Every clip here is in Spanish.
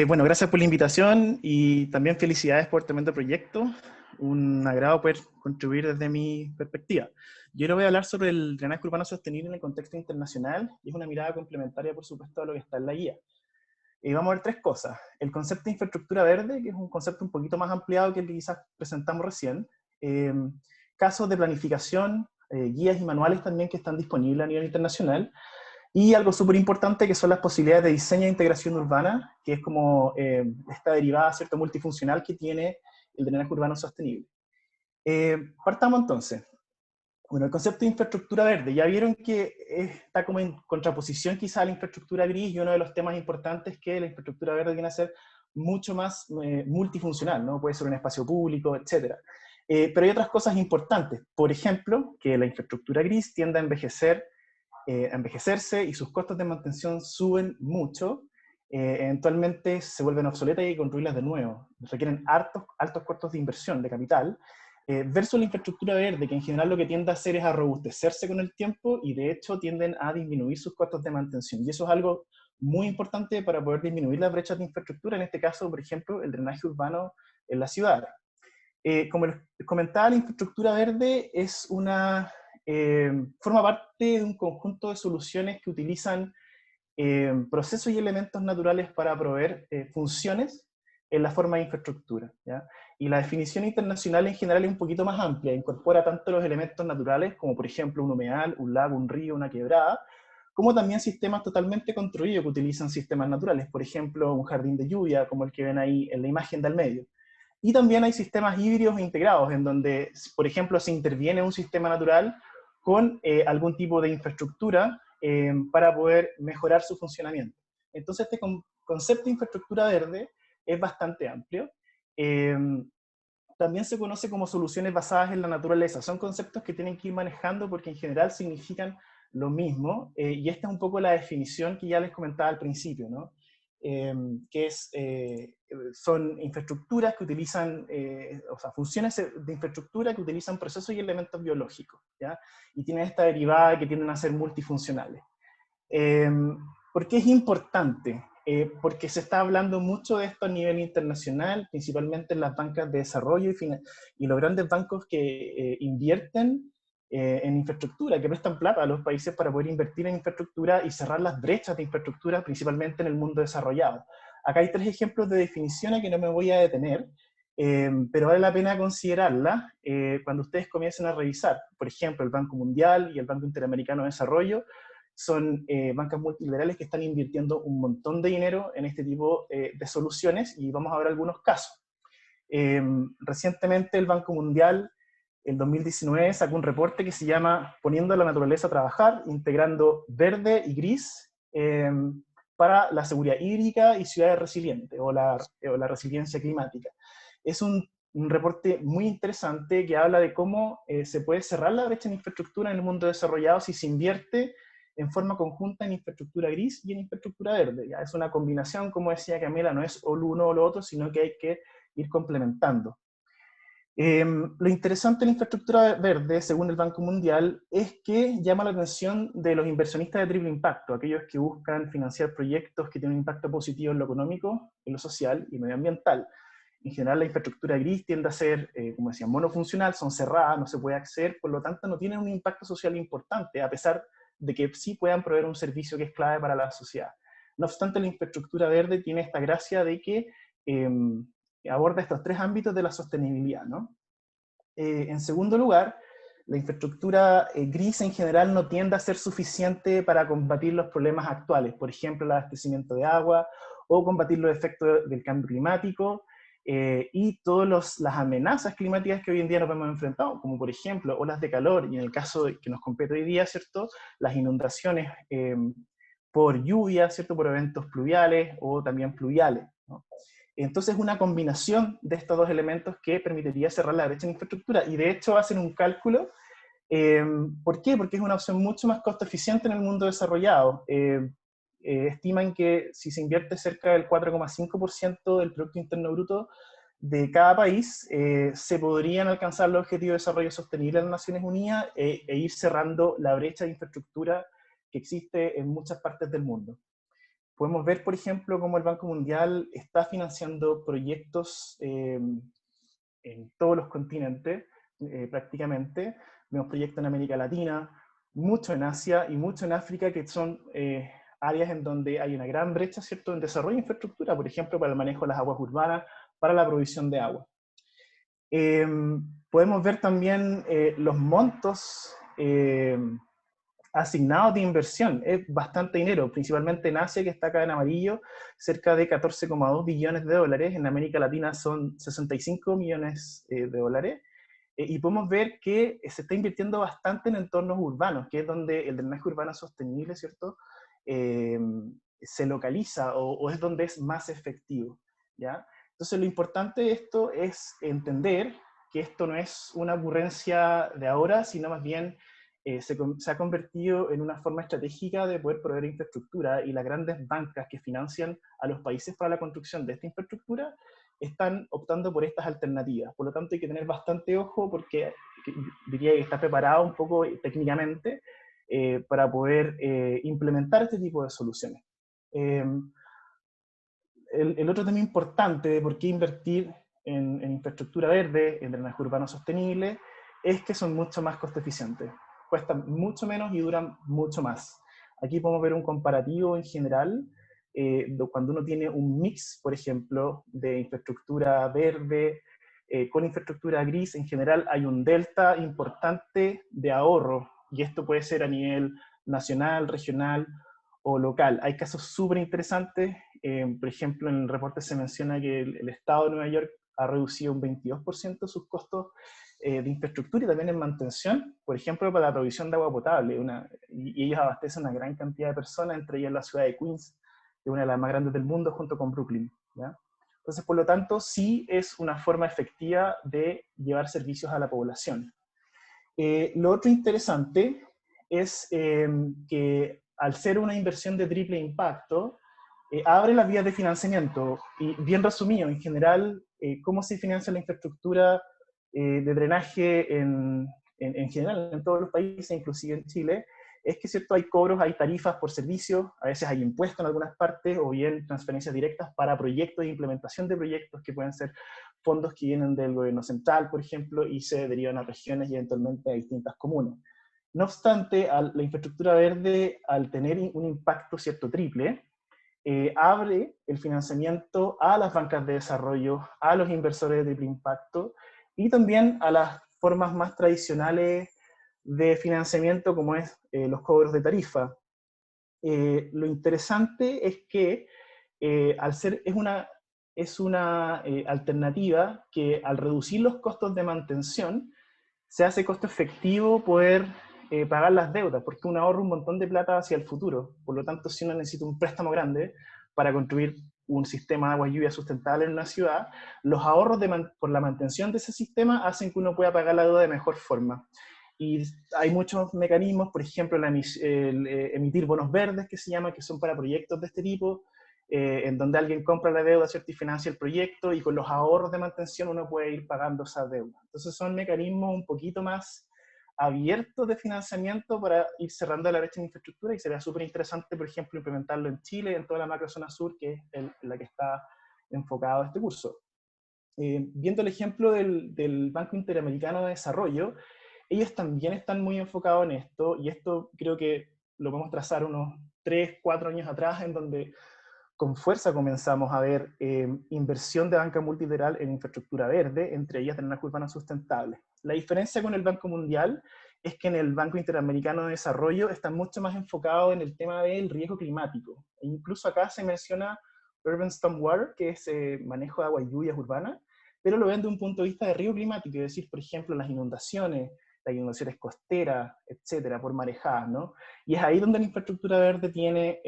Bueno, gracias por la invitación y también felicidades por el tremendo proyecto. Un agrado poder contribuir desde mi perspectiva. Yo ahora voy a hablar sobre el drenaje urbano sostenible en el contexto internacional y es una mirada complementaria, por supuesto, a lo que está en la guía. Vamos a ver tres cosas. El concepto de infraestructura verde, que es un concepto un poquito más ampliado que el que quizás presentamos recién. Eh, Casos de planificación, guías y manuales también que están disponibles a nivel internacional. Y algo súper importante que son las posibilidades de diseño e integración urbana, que es como esta derivada, ¿cierto?, multifuncional que tiene el drenaje urbano sostenible. Partamos entonces. Bueno, el concepto de infraestructura verde, ya vieron que está como en contraposición quizá a la infraestructura gris, y uno de los temas importantes es que la infraestructura verde viene a ser mucho más multifuncional, ¿no? Puede ser un espacio público, etc. Pero hay otras cosas importantes, por ejemplo, que la infraestructura gris tiende a envejecerse y sus costos de mantención suben mucho, eventualmente se vuelven obsoletas y hay que construirlas de nuevo. Requieren altos costos de inversión, de capital, versus la infraestructura verde, que en general lo que tiende a hacer es a robustecerse con el tiempo y de hecho tienden a disminuir sus costos de mantención. Y eso es algo muy importante para poder disminuir las brechas de infraestructura, en este caso, por ejemplo, el drenaje urbano en la ciudad. Como les comentaba, la infraestructura verde es forma parte de un conjunto de soluciones que utilizan procesos y elementos naturales para proveer funciones en la forma de infraestructura, ¿ya? Y la definición internacional en general es un poquito más amplia, incorpora tanto los elementos naturales, como por ejemplo un humedal, un lago, un río, una quebrada, como también sistemas totalmente construidos que utilizan sistemas naturales, por ejemplo un jardín de lluvia, como el que ven ahí en la imagen del medio. Y también hay sistemas híbridos e integrados, en donde, por ejemplo, se interviene un sistema natural con algún tipo de infraestructura para poder mejorar su funcionamiento. Entonces, este concepto de infraestructura verde es bastante amplio. Eh, También se conoce como soluciones basadas en la naturaleza. Son conceptos que tienen que ir manejando porque en general significan lo mismo, y esta es un poco la definición que ya les comentaba al principio, ¿no? Son infraestructuras que utilizan, o sea, funciones de infraestructura que utilizan procesos y elementos biológicos, ¿ya? Y tienen esta derivada que tienden a ser multifuncionales. Eh, ¿Por qué es importante? Porque se está hablando mucho de esto a nivel internacional, principalmente en las bancas de desarrollo y los grandes bancos que invierten en infraestructura, que prestan plata a los países para poder invertir en infraestructura y cerrar las brechas de infraestructura, principalmente en el mundo desarrollado. Acá hay tres ejemplos de definiciones que no me voy a detener, pero vale la pena considerarla cuando ustedes comiencen a revisar. Por ejemplo, el Banco Mundial y el Banco Interamericano de Desarrollo son bancas multilaterales que están invirtiendo un montón de dinero en este tipo de soluciones, y vamos a ver algunos casos. Recientemente el Banco Mundial, en 2019, sacó un reporte que se llama Poniendo a la naturaleza a trabajar, integrando verde y gris para la seguridad hídrica y ciudades resilientes, o la resiliencia climática. Es un reporte muy interesante que habla de cómo se puede cerrar la brecha en infraestructura en el mundo desarrollado si se invierte en forma conjunta en infraestructura gris y en infraestructura verde. ¿Ya? Es una combinación, como decía Camila, no es o lo uno o lo otro, sino que hay que ir complementando. Lo interesante de la infraestructura verde, según el Banco Mundial, es que llama la atención de los inversionistas de triple impacto, aquellos que buscan financiar proyectos que tienen un impacto positivo en lo económico, en lo social y medioambiental. En general, la infraestructura gris tiende a ser, como decía, monofuncional, son cerradas, no se puede acceder, por lo tanto no tienen un impacto social importante, a pesar de que sí puedan proveer un servicio que es clave para la sociedad. No obstante, la infraestructura verde tiene esta gracia de que aborda estos tres ámbitos de la sostenibilidad, ¿no? En segundo lugar, la infraestructura gris en general no tiende a ser suficiente para combatir los problemas actuales, por ejemplo, el abastecimiento de agua o combatir los efectos del cambio climático y todas las amenazas climáticas que hoy en día nos hemos enfrentado, como por ejemplo olas de calor, y en el caso que nos compete hoy día, ¿cierto?, las inundaciones por lluvia, ¿cierto?, por eventos pluviales o también pluviales, ¿no? Entonces, una combinación de estos dos elementos que permitiría cerrar la brecha en infraestructura. Y de hecho hacen un cálculo. ¿Por qué? Porque es una opción mucho más costo eficiente en el mundo desarrollado. Estiman que si se invierte cerca del 4,5% del Producto Interno Bruto de cada país, se podrían alcanzar los objetivos de desarrollo sostenible de las Naciones Unidas e ir cerrando la brecha de infraestructura que existe en muchas partes del mundo. Podemos ver, por ejemplo, cómo el Banco Mundial está financiando proyectos en todos los continentes, prácticamente. Vemos proyectos en América Latina, mucho en Asia y mucho en África, que son áreas en donde hay una gran brecha, ¿cierto?, en desarrollo de infraestructura, por ejemplo, para el manejo de las aguas urbanas, para la provisión de agua. Podemos ver también los montos asignados de inversión. Es bastante dinero, principalmente en Asia, que está acá en amarillo, cerca de 14,2 billones de dólares. En América Latina son 65 millones de dólares. Y podemos ver que se está invirtiendo bastante en entornos urbanos, que es donde el drenaje urbano sostenible, ¿cierto?, eh, se localiza o es donde es más efectivo, ¿ya? Entonces lo importante de esto es entender que esto no es una ocurrencia de ahora, sino más bien se ha convertido en una forma estratégica de poder proveer infraestructura, y las grandes bancas que financian a los países para la construcción de esta infraestructura están optando por estas alternativas. Por lo tanto, hay que tener bastante ojo, porque diría que está preparado un poco técnicamente para poder implementar este tipo de soluciones. El otro tema importante de por qué invertir en infraestructura verde, en drenaje urbano sostenible, es que son mucho más costo eficientes. Cuestan mucho menos y duran mucho más. Aquí podemos ver un comparativo en general, cuando uno tiene un mix, por ejemplo, de infraestructura verde con infraestructura gris. En general hay un delta importante de ahorro, y esto puede ser a nivel nacional, regional o local. Hay casos súper interesantes. Por ejemplo, en el reporte se menciona que el Estado de Nueva York ha reducido un 22% sus costos de infraestructura y también en mantención, por ejemplo, para la provisión de agua potable. Y ellos abastecen a una gran cantidad de personas, entre ellas la ciudad de Queens, que es una de las más grandes del mundo, junto con Brooklyn, ¿ya? Entonces, por lo tanto, sí es una forma efectiva de llevar servicios a la población. Lo otro interesante es que al ser una inversión de triple impacto, abre las vías de financiamiento. Y bien resumido, en general, cómo se financia la infraestructura de drenaje en general en todos los países, inclusive en Chile, es que, ¿cierto?, hay cobros, hay tarifas por servicios, a veces hay impuestos en algunas partes, o bien transferencias directas para proyectos e implementación de proyectos, que pueden ser fondos que vienen del gobierno central, por ejemplo, y se derivan a regiones y eventualmente a distintas comunas. No obstante, la infraestructura verde, al tener un impacto, ¿cierto?, triple, abre el financiamiento a las bancas de desarrollo, a los inversores de triple impacto y también a las formas más tradicionales de financiamiento, como es los cobros de tarifa. Lo interesante es que al ser, es una alternativa que, al reducir los costos de mantención, se hace costo efectivo poder pagar las deudas, porque uno ahorra un montón de plata hacia el futuro. Por lo tanto, si uno necesita un préstamo grande para construir un sistema de agua y lluvia sustentable en una ciudad, los ahorros por la mantención de ese sistema hacen que uno pueda pagar la deuda de mejor forma. Y hay muchos mecanismos, por ejemplo, emitir bonos verdes, que se llama, que son para proyectos de este tipo, en donde alguien compra la deuda, ¿cierto?, y financia el proyecto, y con los ahorros de mantención uno puede ir pagando esa deuda. Entonces son mecanismos un poquito más abiertos de financiamiento para ir cerrando la brecha en infraestructura, y sería súper interesante, por ejemplo, implementarlo en Chile, en toda la macrozona sur, que es en la que está enfocado este curso. Viendo el ejemplo del Banco Interamericano de Desarrollo, ellos también están muy enfocados en esto, y esto creo que lo podemos trazar unos 3, 4 años atrás, en donde con fuerza comenzamos a ver inversión de banca multilateral en infraestructura verde, entre ellas drenaje urbano sustentable. La diferencia con el Banco Mundial es que en el Banco Interamericano de Desarrollo están mucho más enfocados en el tema del riesgo climático. E incluso acá se menciona Urban Stormwater, que es manejo de agua y lluvias urbanas, pero lo ven de un punto de vista de riesgo climático, es decir, por ejemplo, las inundaciones costeras, etcétera, por marejadas, ¿no? Y es ahí donde la infraestructura verde tiene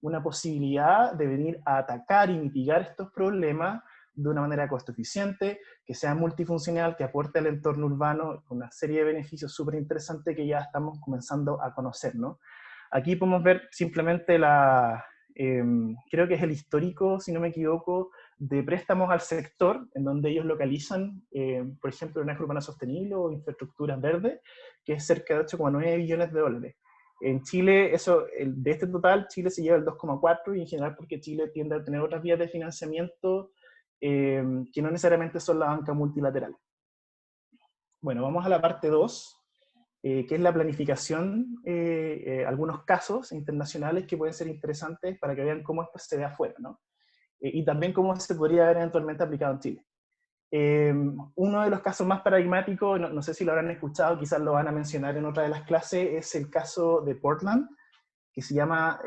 una posibilidad de venir a atacar y mitigar estos problemas de una manera costo eficiente, que sea multifuncional, que aporte al entorno urbano una serie de beneficios súper interesantes que ya estamos comenzando a conocer, ¿no? Aquí podemos ver simplemente creo que es el histórico, si no me equivoco, de préstamos al sector, en donde ellos localizan, por ejemplo, drenaje urbano sostenible o infraestructuras verdes, que es cerca de 8,9 billones de dólares. En Chile, de este total, Chile se lleva el 2,4, y en general porque Chile tiende a tener otras vías de financiamiento que no necesariamente son la banca multilateral. Bueno, vamos a la parte 2, que es la planificación, algunos casos internacionales que pueden ser interesantes para que vean cómo esto se ve afuera, ¿no? Y también cómo se podría haber eventualmente aplicado en Chile. Uno de los casos más paradigmáticos, no sé si lo habrán escuchado, quizás lo van a mencionar en otra de las clases, es el caso de Portland, que se llama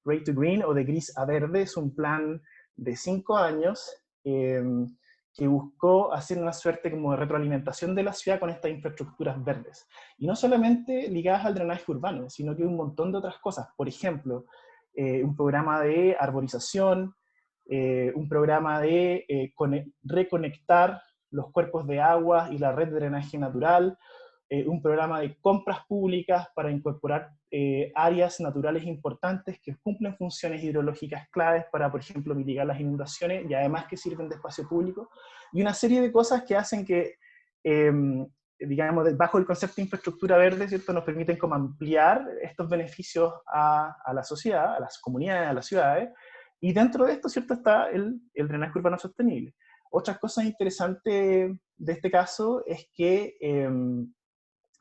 Gray to Green, o de gris a verde. Es un plan de 5 años que buscó hacer una suerte como de retroalimentación de la ciudad con estas infraestructuras verdes. Y no solamente ligadas al drenaje urbano, sino que un montón de otras cosas. Por ejemplo, un programa de arborización, un programa de reconectar los cuerpos de agua y la red de drenaje natural, un programa de compras públicas para incorporar áreas naturales importantes que cumplen funciones hidrológicas claves para, por ejemplo, mitigar las inundaciones, y además que sirven de espacio público, y una serie de cosas que hacen que, digamos, bajo el concepto de infraestructura verde, ¿cierto?, nos permiten como ampliar estos beneficios a la sociedad, a las comunidades, a las ciudades, y dentro de esto, ¿cierto?, está el drenaje urbano sostenible. Otra cosa interesante de este caso es que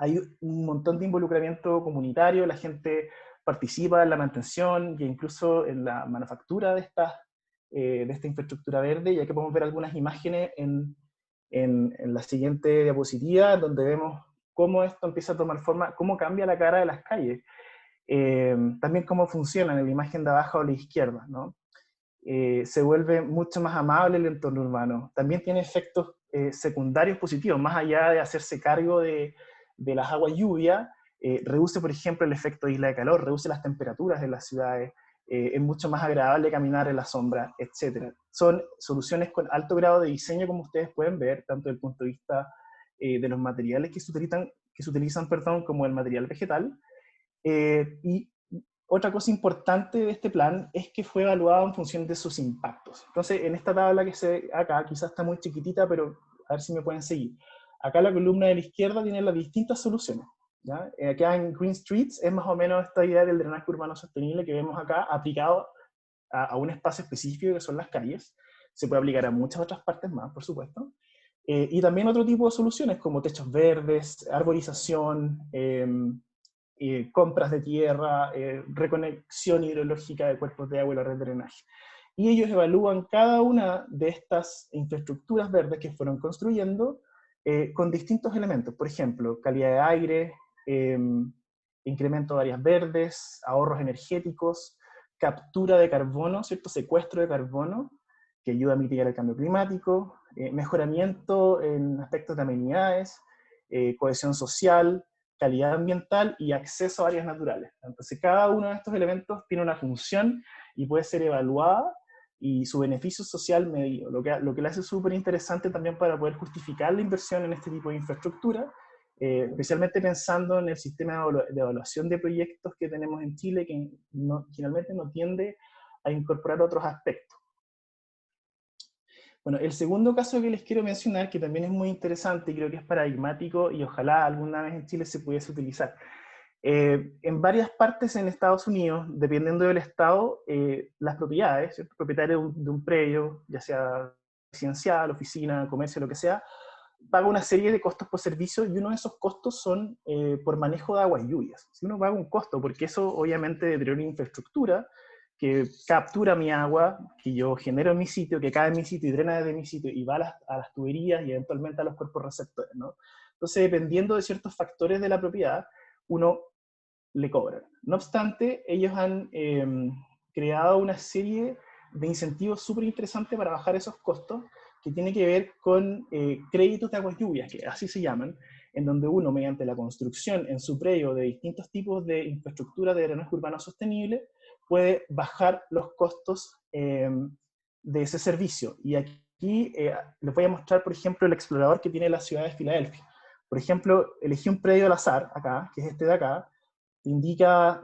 hay un montón de involucramiento comunitario, la gente participa en la mantención e incluso en la manufactura de esta infraestructura verde, y aquí podemos ver algunas imágenes en la siguiente diapositiva, donde vemos cómo esto empieza a tomar forma, cómo cambia la cara de las calles, también cómo funciona en la imagen de abajo a la izquierda, ¿no? Se vuelve mucho más amable el entorno urbano. También tiene efectos secundarios positivos, más allá de hacerse cargo de las aguas lluvia, reduce, por ejemplo, el efecto de isla de calor, reduce las temperaturas de las ciudades, es mucho más agradable caminar en la sombra, etc. Son soluciones con alto grado de diseño, como ustedes pueden ver, tanto desde el punto de vista de los materiales que se utilizan, como el material vegetal. Y otra cosa importante de este plan es que fue evaluado en función de sus impactos. Entonces, en esta tabla que se ve acá, quizás está muy chiquitita, pero a ver si me pueden seguir. Acá la columna de la izquierda tiene las distintas soluciones, ¿ya? Acá en Green Streets es más o menos esta idea del drenaje urbano sostenible que vemos acá, aplicado a un espacio específico que son las calles. Se puede aplicar a muchas otras partes más, por supuesto. Y también otro tipo de soluciones como techos verdes, arborización, compras de tierra, reconexión hidrológica de cuerpos de agua y la red de drenaje. Y ellos evalúan cada una de estas infraestructuras verdes que fueron construyendo con distintos elementos. Por ejemplo, calidad de aire, incremento de áreas verdes, ahorros energéticos, captura de carbono, ¿cierto?, secuestro de carbono, que ayuda a mitigar el cambio climático, mejoramiento en aspectos de amenidades, cohesión social, calidad ambiental y acceso a áreas naturales. Entonces, cada uno de estos elementos tiene una función y puede ser evaluada, y su beneficio social medido, lo que le hace súper interesante también para poder justificar la inversión en este tipo de infraestructura, especialmente pensando en el sistema de evaluación de proyectos que tenemos en Chile, que generalmente no tiende a incorporar otros aspectos. Bueno, el segundo caso que les quiero mencionar, que también es muy interesante y creo que es paradigmático y ojalá alguna vez en Chile se pudiese utilizar. En varias partes en Estados Unidos, dependiendo del estado, las propiedades, ¿cierto?, propietario de un predio, ya sea residencial, oficina, comercio, lo que sea, paga una serie de costos por servicio, y uno de esos costos son por manejo de aguas lluvias. Si uno paga un costo, porque eso obviamente deteriora infraestructura, que captura mi agua, que yo genero en mi sitio, que cae en mi sitio y drena desde mi sitio y va a las tuberías y eventualmente a los cuerpos receptores, ¿no? Entonces, dependiendo de ciertos factores de la propiedad, uno le cobran. No obstante, ellos han creado una serie de incentivos súper interesantes para bajar esos costos, que tiene que ver con créditos de aguas lluvias, que así se llaman, en donde uno, mediante la construcción en su predio de distintos tipos de infraestructura de drenaje urbano sostenible, puede bajar los costos de ese servicio. Y aquí les voy a mostrar, por ejemplo, el explorador que tiene la ciudad de Filadelfia. Por ejemplo, elegí un predio al azar, acá, que es este de acá, indica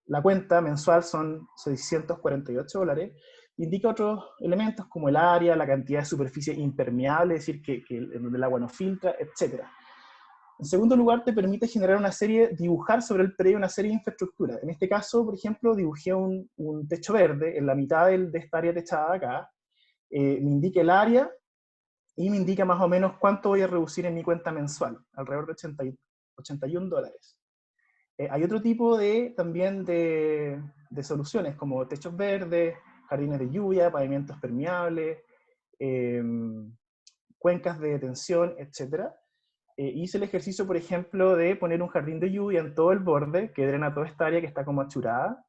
la cuenta mensual son $648, indica otros elementos como el área, la cantidad de superficie impermeable, es decir, que el agua no filtra, etc. En segundo lugar, te permite generar dibujar sobre el predio una serie de infraestructuras. En este caso, por ejemplo, dibujé un techo verde en la mitad de esta área techada de acá. Me indica el área y me indica más o menos cuánto voy a reducir en mi cuenta mensual, alrededor de $81. Hay otro tipo también de soluciones, como techos verdes, jardines de lluvia, pavimentos permeables, eh, cuencas de detención, etc. Hice el ejercicio, por ejemplo, de poner un jardín de lluvia en todo el borde, que drena toda esta área que está como achurada,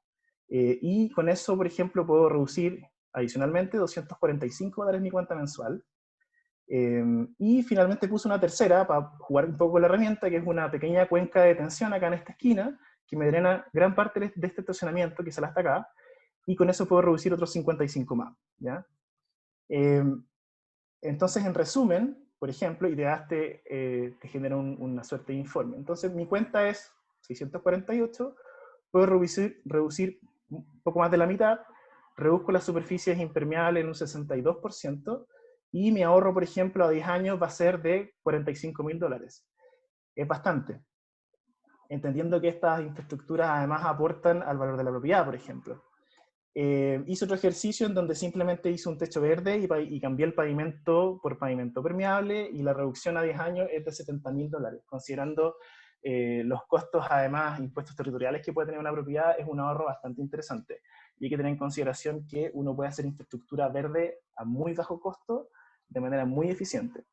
y con eso, por ejemplo, puedo reducir adicionalmente $245 mi cuenta mensual. Y finalmente puse una tercera para jugar un poco con la herramienta, que es una pequeña cuenca de detención acá en esta esquina, que me drena gran parte de este estacionamiento que sale hasta acá, y con eso puedo reducir otros 55 más, ¿ya? Entonces, en resumen, por ejemplo, te genera una suerte de informe. Entonces, mi cuenta es 648, puedo reducir un poco más de la mitad, reduzco las superficies impermeables en un 62%, y mi ahorro, por ejemplo, a 10 años va a ser de $45.000. Es bastante, entendiendo que estas infraestructuras además aportan al valor de la propiedad, por ejemplo. Hice otro ejercicio en donde simplemente hice un techo verde y cambié el pavimento por pavimento permeable, y la reducción a 10 años es de $70.000, considerando los costos, además, impuestos territoriales que puede tener una propiedad. Es un ahorro bastante interesante. Y hay que tener en consideración que uno puede hacer infraestructura verde a muy bajo costo, de manera muy eficiente.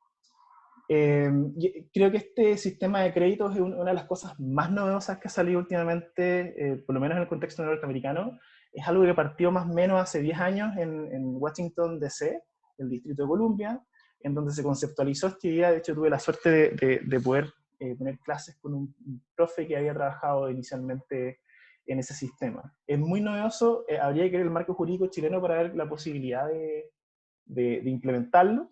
Creo que este sistema de créditos es una de las cosas más novedosas que ha salido últimamente, por lo menos en el contexto norteamericano. Es algo que partió más o menos hace 10 años en Washington, D.C., el Distrito de Columbia, en donde se conceptualizó esta idea. De hecho, tuve la suerte de poder tener clases con un profe que había trabajado inicialmente en ese sistema. Es muy novedoso, habría que ver el marco jurídico chileno para ver la posibilidad de implementarlo.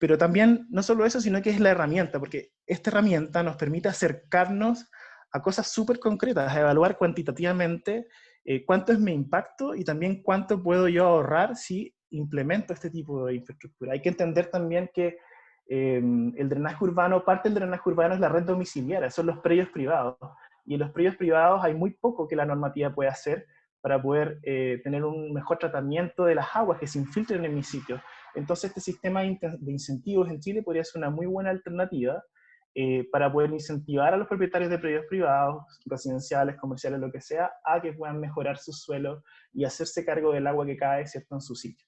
Pero también, no solo eso, sino que es la herramienta, porque esta herramienta nos permite acercarnos a cosas súper concretas, a evaluar cuantitativamente cuánto es mi impacto y también cuánto puedo yo ahorrar si implemento este tipo de infraestructura. Hay que entender también que el drenaje urbano, parte del drenaje urbano es la red domiciliaria, son los predios privados. Y en los predios privados hay muy poco que la normativa puede hacer para poder tener un mejor tratamiento de las aguas que se infiltren en mis sitios. Entonces, este sistema de incentivos en Chile podría ser una muy buena alternativa para poder incentivar a los propietarios de predios privados, residenciales, comerciales, lo que sea, a que puedan mejorar sus suelos y hacerse cargo del agua que cae, ¿cierto?, en su sitio.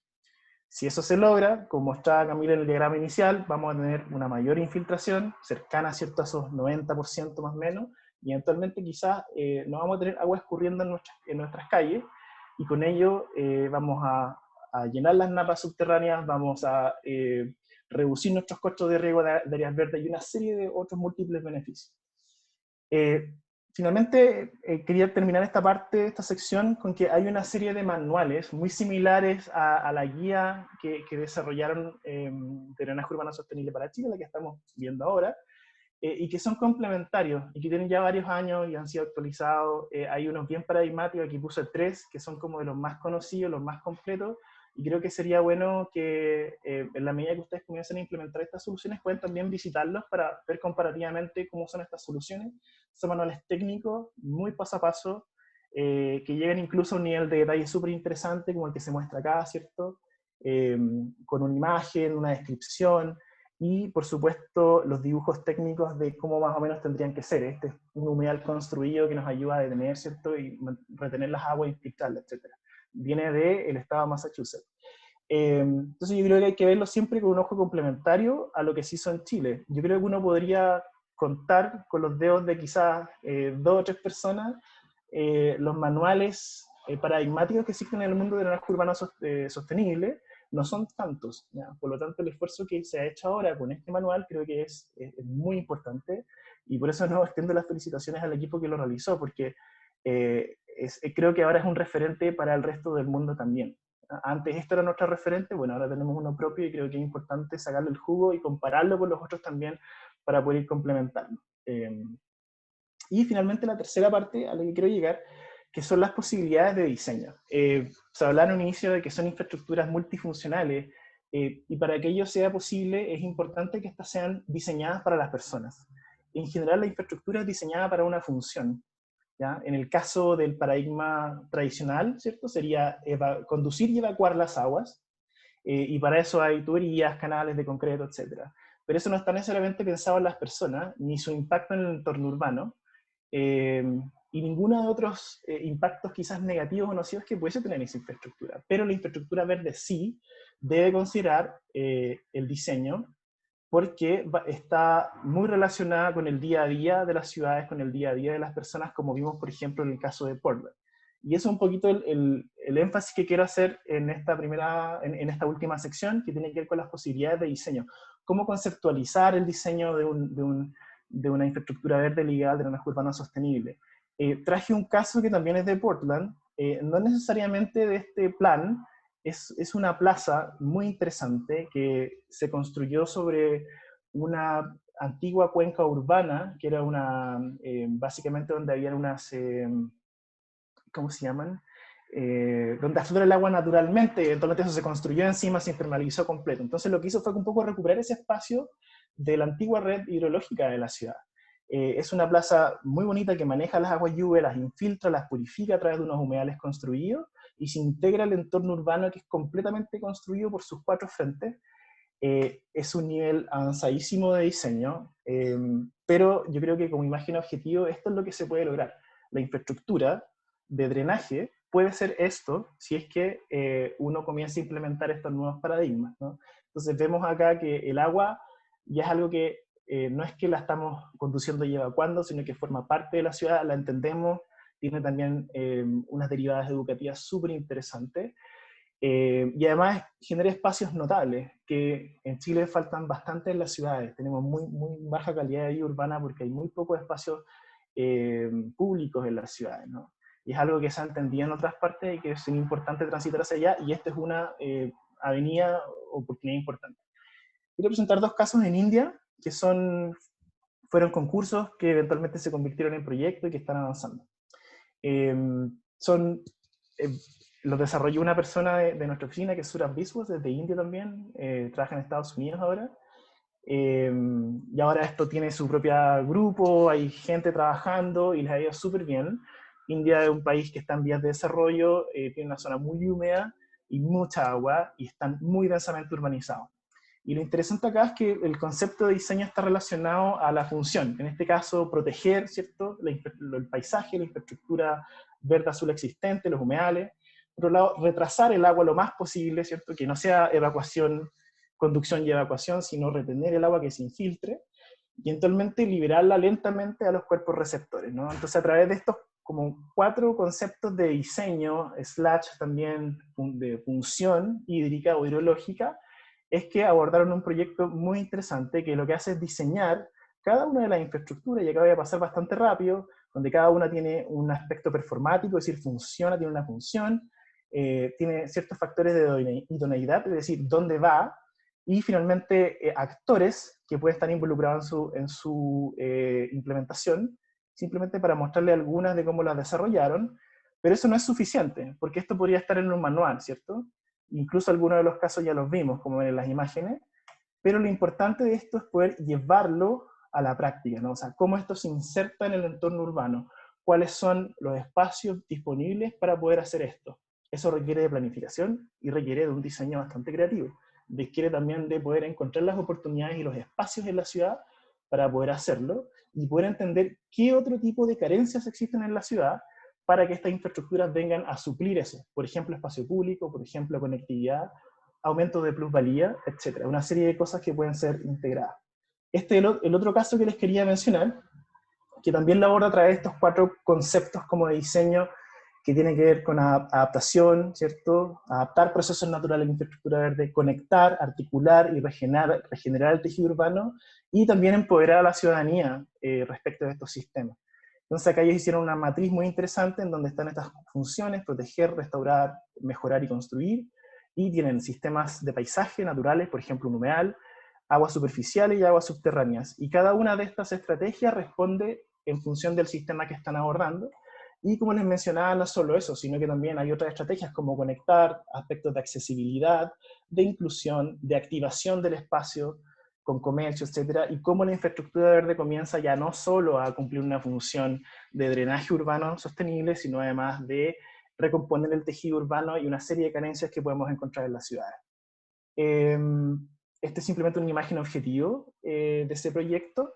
Si eso se logra, como mostraba Camila en el diagrama inicial, vamos a tener una mayor infiltración, cercana, ¿cierto?, a esos 90% más o menos, y eventualmente quizás no vamos a tener agua escurriendo en nuestras calles, y con ello vamos a llenar las napas subterráneas, vamos a reducir nuestros costos de riego de áreas verdes y una serie de otros múltiples beneficios. Finalmente, quería terminar esta sección, con que hay una serie de manuales muy similares a la guía que desarrollaron de Drenaje Urbano Sostenible para Chile, la que estamos viendo ahora, y que son complementarios, y que tienen ya varios años y han sido actualizados. Hay unos bien paradigmáticos, aquí puse 3, que son como de los más conocidos, los más completos, y creo que sería bueno que en la medida que ustedes comiencen a implementar estas soluciones, pueden también visitarlos para ver comparativamente cómo son estas soluciones. Son manuales técnicos, muy paso a paso, que llegan incluso a un nivel de detalle súper interesante, como el que se muestra acá, ¿cierto? Con una imagen, una descripción, y por supuesto los dibujos técnicos de cómo más o menos tendrían que ser. Este es un humedal construido que nos ayuda a detener, ¿cierto?, y retener las aguas, infiltrarlas, etc. Viene del estado de Massachusetts. Entonces yo creo que hay que verlo siempre con un ojo complementario a lo que se hizo en Chile. Yo creo que uno podría contar con los dedos de quizás 2 o 3 personas los manuales paradigmáticos que existen en el mundo del drenaje urbano sostenible. No son tantos, ¿ya? Por lo tanto el esfuerzo que se ha hecho ahora con este manual creo que es muy importante, y por eso no extiendo las felicitaciones al equipo que lo realizó, porque creo que ahora es un referente para el resto del mundo también. Antes esto era nuestro referente, bueno, ahora tenemos uno propio, y creo que es importante sacarle el jugo y compararlo con los otros también para poder ir complementando. Y finalmente la tercera parte a la que quiero llegar, que son las posibilidades de diseño. Se hablaba en un inicio de que son infraestructuras multifuncionales, Y para que ello sea posible es importante que estas sean diseñadas para las personas. En general la infraestructura es diseñada para una función, ¿ya? En el caso del paradigma tradicional, ¿cierto? Sería conducir y evacuar las aguas, y para eso hay tuberías, canales de concreto, etc. Pero eso no está necesariamente pensado en las personas, ni su impacto en el entorno urbano, eh, y ninguno de otros impactos quizás negativos o nocivos que puede tener esa infraestructura. Pero la infraestructura verde sí debe considerar el diseño, porque está muy relacionada con el día a día de las ciudades, con el día a día de las personas, como vimos, por ejemplo, en el caso de Portland. Y eso es un poquito el énfasis que quiero hacer en esta, en esta última sección, que tiene que ver con las posibilidades de diseño. Cómo conceptualizar el diseño de una infraestructura verde ligada al drenaje urbano sostenible. Traje un caso que también es de Portland, no necesariamente de este plan. Es una plaza muy interesante que se construyó sobre una antigua cuenca urbana, que era básicamente donde había unas, ¿cómo se llaman? Donde aflora el agua naturalmente, eventualmente eso se construyó encima, se internalizó completo. Entonces lo que hizo fue un poco recuperar ese espacio de la antigua red hidrológica de la ciudad. Es una plaza muy bonita que maneja las aguas lluvias, las infiltra, las purifica a través de unos humedales construidos, y se integra al entorno urbano que es completamente construido por sus 4 frentes. Es un nivel avanzadísimo de diseño, pero yo creo que como imagen objetivo esto es lo que se puede lograr. La infraestructura de drenaje puede ser esto si es que uno comienza a implementar estos nuevos paradigmas, ¿no? Entonces vemos acá que el agua ya es algo que no es que la estamos conduciendo y evacuando, sino que forma parte de la ciudad, la entendemos, tiene también unas derivadas educativas súper interesantes, y además genera espacios notables, que en Chile faltan bastante en las ciudades. Tenemos muy baja calidad de vida urbana porque hay muy pocos espacios públicos en las ciudades, ¿no? Y es algo que se ha entendido en otras partes y que es importante transitar hacia allá, y esta es una avenida, oportunidad importante. Quiero presentar 2 casos en India, que fueron concursos que eventualmente se convirtieron en proyectos y que están avanzando. Eh, son, eh, los desarrolló una persona de nuestra oficina, que es Surabh Biswas, desde India también, trabaja en Estados Unidos ahora, y ahora esto tiene su propio grupo, hay gente trabajando y les ha ido súper bien. India es un país que está en vías de desarrollo, tiene una zona muy húmeda y mucha agua, y están muy densamente urbanizados. Y lo interesante acá es que el concepto de diseño está relacionado a la función, en este caso proteger, ¿cierto?, el paisaje, la infraestructura verde azul existente, los humedales. Por otro lado, retrasar el agua lo más posible, ¿cierto?, que no sea evacuación, conducción y evacuación, sino retener el agua que se infiltre, y eventualmente liberarla lentamente a los cuerpos receptores, ¿no? Entonces a través de estos como 4 conceptos de diseño, / también de función hídrica o hidrológica, es que abordaron un proyecto muy interesante que lo que hace es diseñar cada una de las infraestructuras, y acá voy a pasar bastante rápido, donde cada una tiene un aspecto performático, es decir, funciona, tiene una función, tiene ciertos factores de idoneidad, es decir, dónde va, y finalmente actores que pueden estar involucrados en su implementación, simplemente para mostrarle algunas de cómo las desarrollaron, pero eso no es suficiente, porque esto podría estar en un manual, ¿cierto? Incluso algunos de los casos ya los vimos, como ven en las imágenes, pero lo importante de esto es poder llevarlo a la práctica, ¿no? O sea, cómo esto se inserta en el entorno urbano, cuáles son los espacios disponibles para poder hacer esto. Eso requiere de planificación y requiere de un diseño bastante creativo. Requiere también de poder encontrar las oportunidades y los espacios en la ciudad para poder hacerlo, y poder entender qué otro tipo de carencias existen en la ciudad para que estas infraestructuras vengan a suplir eso. Por ejemplo, espacio público, por ejemplo, conectividad, aumento de plusvalía, etc. Una serie de cosas que pueden ser integradas. Este es el otro caso que les quería mencionar, que también lo aborda a través de estos 4 conceptos como de diseño, que tiene que ver con adaptación, ¿cierto? Adaptar procesos naturales a la infraestructura verde, conectar, articular y regenerar el tejido urbano, y también empoderar a la ciudadanía respecto de estos sistemas. Entonces acá ellos hicieron una matriz muy interesante en donde están estas funciones: proteger, restaurar, mejorar y construir, y tienen sistemas de paisaje naturales, por ejemplo un humedal, aguas superficiales y aguas subterráneas, y cada una de estas estrategias responde en función del sistema que están abordando. Y como les mencionaba, no solo eso, sino que también hay otras estrategias como conectar, aspectos de accesibilidad, de inclusión, de activación del espacio con comercio, etcétera, y cómo la infraestructura verde comienza ya no solo a cumplir una función de drenaje urbano sostenible, sino además de recomponer el tejido urbano y una serie de carencias que podemos encontrar en las ciudades. Este es simplemente una imagen objetivo de ese proyecto,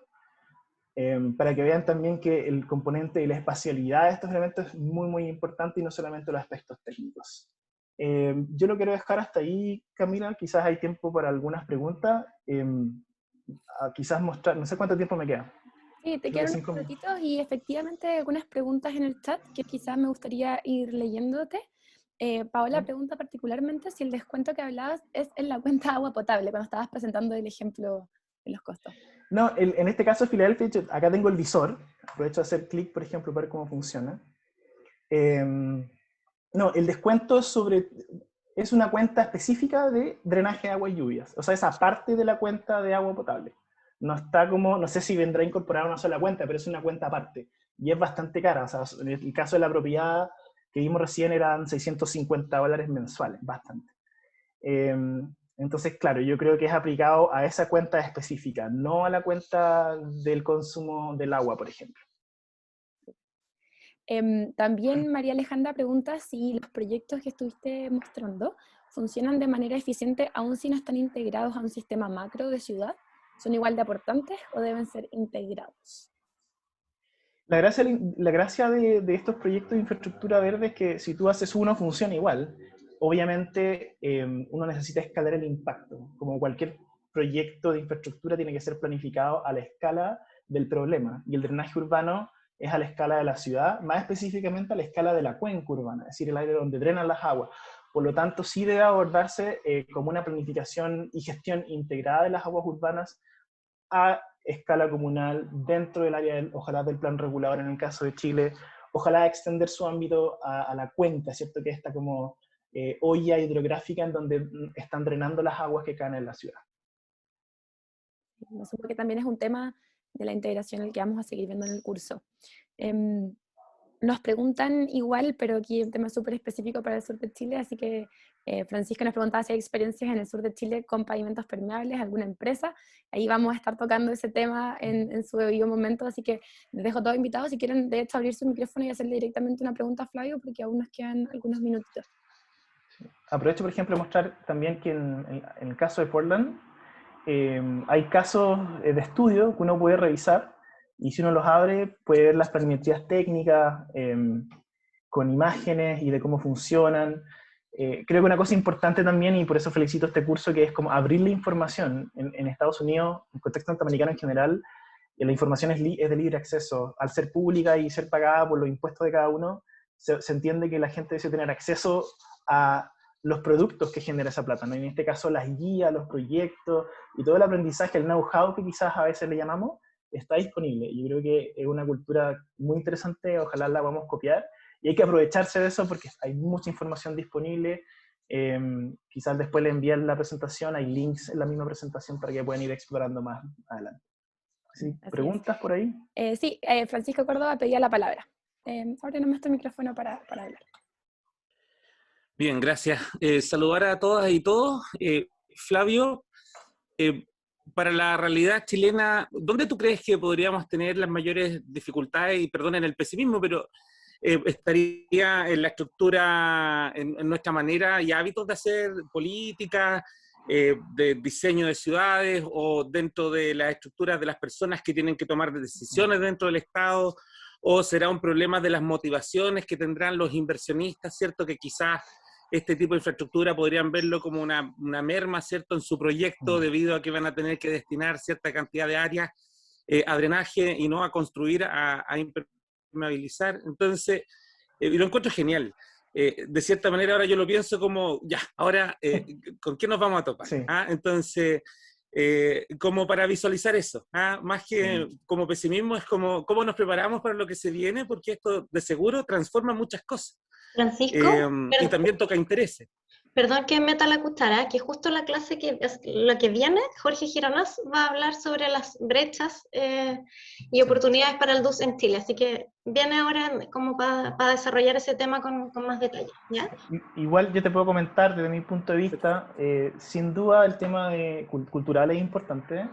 para que vean también que el componente de la espacialidad de estos elementos es muy, muy importante y no solamente los aspectos técnicos. Yo lo quiero dejar hasta ahí, Camila, quizás hay tiempo para algunas preguntas, quizás mostrar, no sé cuánto tiempo me queda. Sí, te Creo que quedan unos 5 minutos. minutitos y efectivamente hay algunas preguntas en el chat que quizás me gustaría ir leyéndote. Paola pregunta particularmente si el descuento que hablabas es en la cuenta de agua potable, cuando estabas presentando el ejemplo de los costos. No, en este caso Filadelfia, acá tengo el visor, aprovecho de hacer clic, por ejemplo, para ver cómo funciona. No, el descuento es una cuenta específica de drenaje de agua y lluvias, o sea, esa parte de la cuenta de agua potable. No está como, no sé si vendrá a incorporar una sola cuenta, pero es una cuenta aparte, y es bastante cara, o sea, en el caso de la propiedad que vimos recién eran $650 mensuales, bastante. Entonces, claro, yo creo que es aplicado a esa cuenta específica, no a la cuenta del consumo del agua, por ejemplo. También María Alejandra pregunta si los proyectos que estuviste mostrando funcionan de manera eficiente aún si no están integrados a un sistema macro de ciudad. ¿Son igual de aportantes o deben ser integrados? La gracia de estos proyectos de infraestructura verde es que si tú haces uno, funciona igual. Obviamente, uno necesita escalar el impacto. Como cualquier proyecto de infraestructura tiene que ser planificado a la escala del problema. Y el drenaje urbano es a la escala de la ciudad, más específicamente a la escala de la cuenca urbana, es decir, el aire donde drenan las aguas. Por lo tanto, sí debe abordarse como una planificación y gestión integrada de las aguas urbanas a escala comunal dentro del área, ojalá del plan regulador en el caso de Chile, ojalá extender su ámbito a la cuenca, ¿cierto? Que está como olla hidrográfica en donde están drenando las aguas que caen en la ciudad. Me supongo que también es un tema de la integración el que vamos a seguir viendo en el curso. Nos preguntan igual, pero aquí un tema súper específico para el sur de Chile, así que Francisca nos preguntaba si hay experiencias en el sur de Chile con pavimentos permeables, alguna empresa. Ahí vamos a estar tocando ese tema en su debido momento, así que les dejo todos invitados si quieren, de hecho, abrir su micrófono y hacerle directamente una pregunta a Flavio, porque aún nos quedan algunos minutitos. Aprovecho, por ejemplo, de mostrar también que en el caso de Portland hay casos de estudio que uno puede revisar y si uno los abre puede ver las planimetrías técnicas con imágenes y de cómo funcionan. Creo que una cosa importante también, y por eso felicito este curso, que es como abrir la información. En Estados Unidos, en el contexto norteamericano en general, la información es de libre acceso. Al ser pública y ser pagada por los impuestos de cada uno, se entiende que la gente debe tener acceso a los productos que genera esa plata, ¿no? En este caso las guías, los proyectos y todo el aprendizaje, el know-how que quizás a veces le llamamos, está disponible. Yo creo que es una cultura muy interesante, ojalá la vamos a copiar, y hay que aprovecharse de eso porque hay mucha información disponible. Quizás después le envíen la presentación, hay links en la misma presentación para que puedan ir explorando más adelante. ¿Sí? ¿Preguntas por ahí? Sí, Francisco Córdoba pedía la palabra. Ahora nomás tu micrófono para hablar. Bien, gracias. Saludar a todas y todos. Flavio, para la realidad chilena, ¿dónde tú crees que podríamos tener las mayores dificultades? Y perdonen el pesimismo, pero estaría en la estructura, en nuestra manera y hábitos de hacer política, de diseño de ciudades o dentro de las estructuras de las personas que tienen que tomar decisiones dentro del Estado, o será un problema de las motivaciones que tendrán los inversionistas, ¿cierto? Que quizás este tipo de infraestructura podrían verlo como una merma, ¿cierto?, en su proyecto debido a que van a tener que destinar cierta cantidad de áreas a drenaje y no a construir, a impermeabilizar. Entonces, y lo encuentro genial. De cierta manera ahora yo lo pienso como, ya, ahora, ¿con qué nos vamos a topar? Sí. Entonces, como para visualizar eso, más que como pesimismo, es como cómo nos preparamos para lo que se viene, porque esto de seguro transforma muchas cosas. Francisco, y también toca intereses. Perdón que meta la cuchara, que justo la clase que es lo que viene, Jorge Gironás va a hablar sobre las brechas y oportunidades para el DUS en Chile, así que viene ahora como para desarrollar ese tema con más detalle, ¿ya? Igual yo te puedo comentar desde mi punto de vista, sin duda el tema cultural es importante.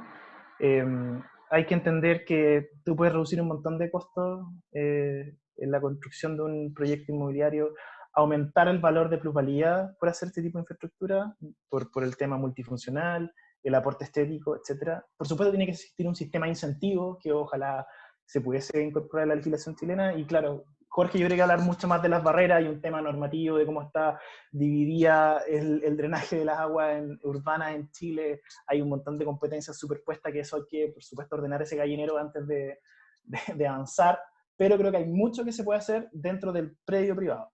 Hay que entender que tú puedes reducir un montón de costos en la construcción de un proyecto inmobiliario, aumentar el valor de plusvalía por hacer este tipo de infraestructura, por el tema multifuncional, el aporte estético, etc. Por supuesto tiene que existir un sistema de incentivos que ojalá se pudiese incorporar a la legislación chilena, y claro, Jorge, yo creo que hablar mucho más de las barreras y un tema normativo de cómo está dividida el drenaje de las aguas urbanas en Chile. Hay un montón de competencias superpuestas que eso hay que, por supuesto, ordenar ese gallinero antes de avanzar, pero creo que hay mucho que se puede hacer dentro del predio privado.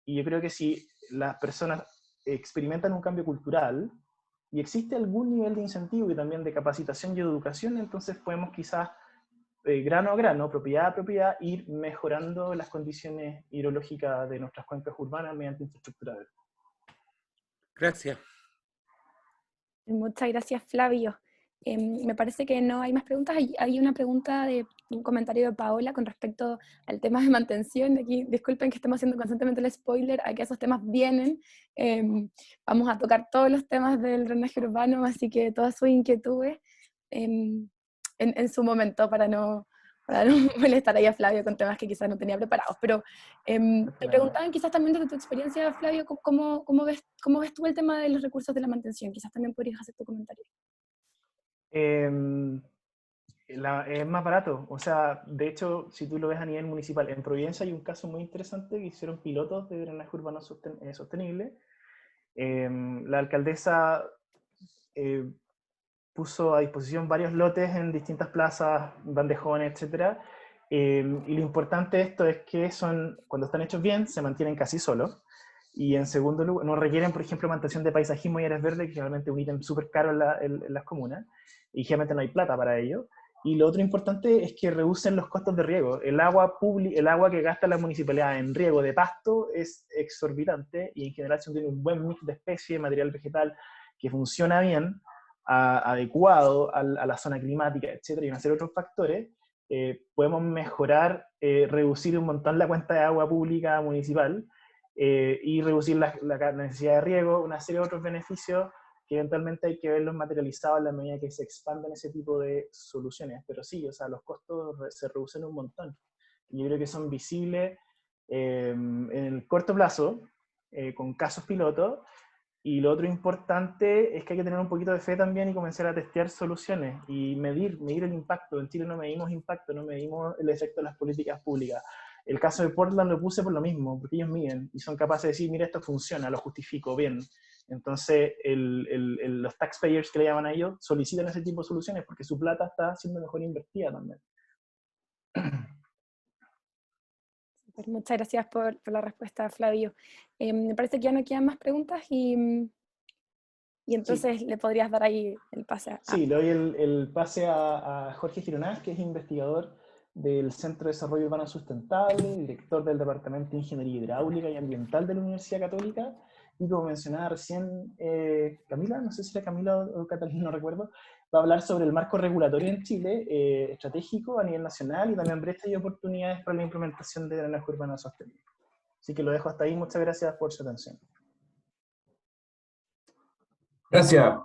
Y yo creo que si las personas experimentan un cambio cultural y existe algún nivel de incentivo y también de capacitación y educación, entonces podemos quizás grano a grano, propiedad a propiedad, ir mejorando las condiciones hidrológicas de nuestras cuencas urbanas mediante infraestructura verde. Gracias. Muchas gracias, Flavio. Me parece que no hay más preguntas. Hay una pregunta de un comentario de Paola con respecto al tema de mantención. Aquí, disculpen que estemos haciendo constantemente el spoiler, a que esos temas vienen. Vamos a tocar todos los temas del drenaje urbano, así que todas sus inquietudes en su momento para no molestar ahí a Flavio con temas que quizás no tenía preparados. Pero te preguntaban quizás también desde tu experiencia, Flavio, ¿cómo ves tú el tema de los recursos de la mantención? Quizás también podrías hacer tu comentario. Es más barato, o sea, de hecho, si tú lo ves a nivel municipal, en Providencia hay un caso muy interesante que hicieron pilotos de drenaje urbano sostenible. La alcaldesa puso a disposición varios lotes en distintas plazas, bandejones, etc. Y lo importante de esto es que cuando están hechos bien, se mantienen casi solos. Y en segundo lugar, no requieren, por ejemplo, mantención de paisajismo y áreas verdes, que generalmente es un ítem súper caro en las comunas, y generalmente no hay plata para ello. Y lo otro importante es que reducen los costos de riego. El agua que gasta la municipalidad en riego de pasto es exorbitante, y en general si uno tiene un buen mix de especies, material vegetal que funciona bien, adecuado a la zona climática, etcétera, y una serie de otros factores, podemos mejorar, reducir un montón la cuenta de agua pública municipal, y reducir la necesidad de riego, una serie de otros beneficios que eventualmente hay que verlos materializados en la medida que se expanden ese tipo de soluciones. Pero sí, o sea, los costos se reducen un montón. Y yo creo que son visibles en el corto plazo, con casos pilotos. Y lo otro importante es que hay que tener un poquito de fe también y comenzar a testear soluciones y medir el impacto. En Chile no medimos impacto, no medimos el efecto de las políticas públicas. El caso de Portland lo puse por lo mismo, porque ellos miden y son capaces de decir, mira, esto funciona, lo justifico, bien. Entonces, los taxpayers que le llaman a ellos solicitan ese tipo de soluciones porque su plata está siendo mejor invertida también. Muchas gracias por la respuesta, Flavio. Me parece que ya no quedan más preguntas y entonces sí, le podrías dar ahí el pase. Sí, le doy el pase a Jorge Gironás, que es investigador del Centro de Desarrollo Urbano Sustentable, director del Departamento de Ingeniería Hidráulica y Ambiental de la Universidad Católica, y como mencionaba recién Camila, no sé si era Camila o Catalina, no recuerdo, va a hablar sobre el marco regulatorio en Chile, estratégico a nivel nacional, y también brechas y oportunidades para la implementación de drenaje urbano sostenible. Así que lo dejo hasta ahí, muchas gracias por su atención. Gracias.